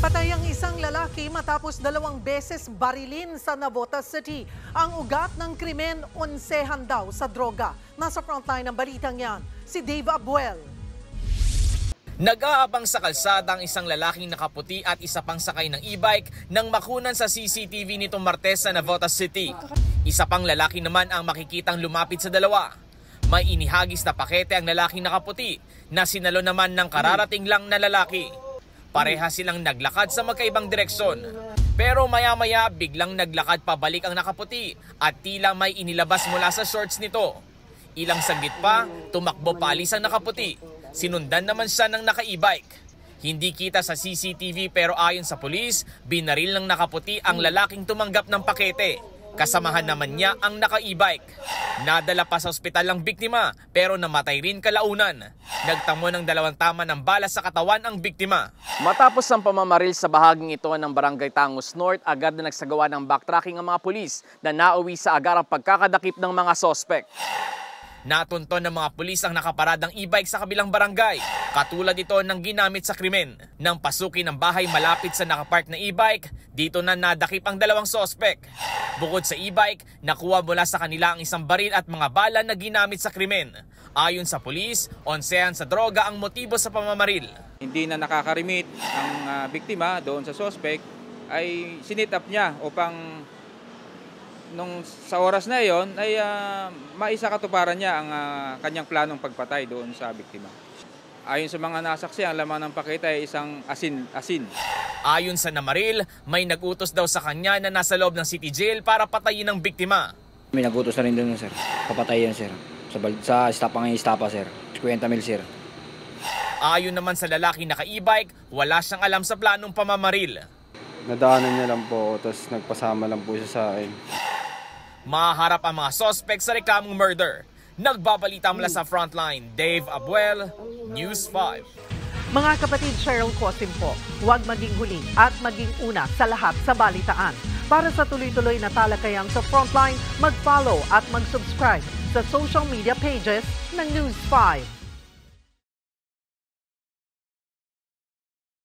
Patay ang isang lalaki matapos 2 beses barilin sa Navotas City. Ang ugat ng krimen, onsehan daw sa droga. Nasa frontline ng balitang yan, si Dave Abuel. Nag-aabang sa kalsada ang isang lalaking nakaputi at isa pang sakay ng e-bike nang makunan sa CCTV nitong Martes sa Navotas City. Isa pang lalaki naman ang makikitang lumapit sa dalawa. May inihagis na pakete ang lalaking nakaputi na sinalo naman ng kararating lang na lalaki. Pareha silang naglakad sa magkaibang direksyon. Pero maya-maya biglang naglakad pabalik ang nakaputi at tila may inilabas mula sa shorts nito. Ilang saglit pa, tumakbo palis ang nakaputi. Sinundan naman siya ng naka-e-bike. Hindi kita sa CCTV pero ayon sa pulis, binaril ng nakaputi ang lalaking tumanggap ng pakete. Kasamahan naman niya ang naka-e-bike. Nadala pa sa ospital ang biktima pero namatay rin kalaunan. Nagtamo ng 2 tama ng bala sa katawan ang biktima. Matapos ang pamamaril sa bahaging ito ng Barangay Tangos North, agad na nagsagawa ng backtracking ang mga pulis na nauwi sa agarang pagkakadakip ng mga sospek. Natunton ng mga pulis ang nakaparadang e-bike sa kabilang barangay. Katulad ito ng ginamit sa krimen. Nang pasukin ang bahay malapit sa nakapark na e-bike, dito na nadakip ang 2 sospek. Bukod sa e-bike, nakuha mula sa kanila ang isang baril at mga bala na ginamit sa krimen. Ayon sa pulis, onsehan sa droga ang motibo sa pamamaril. Hindi na nakakarimit ang biktima doon sa sospek ay sinit up niya upang nung sa oras na iyon ay maisakatuparan niya ang kanyang planong pagpatay doon sa biktima. Ayon sa mga nasaksi, ang laman ng pakete ay isang asin. Ayon sa namaril, may nagutos daw sa kanya na nasa loob ng city jail para patayin ang biktima. May nagutos na rin doon, sir. Papatayin, sir. Sa istapa, sir. 50 mil, sir. Ayon naman sa lalaki na ka-e-bike, wala siyang alam sa planong pamamaril. Nadaanan niya lang po, tapos nagpasama lang po siya sa akin. Maharap ang mga suspect sa reklamong murder. Nagbabalita mula sa frontline, Dave Abuel, News 5. Mga kapatid, Cheryl Cosim po, huwag maging huli at maging una sa lahat sa balitaan. Para sa tuloy-tuloy na talakayan sa frontline, mag-follow at mag-subscribe sa social media pages ng News 5.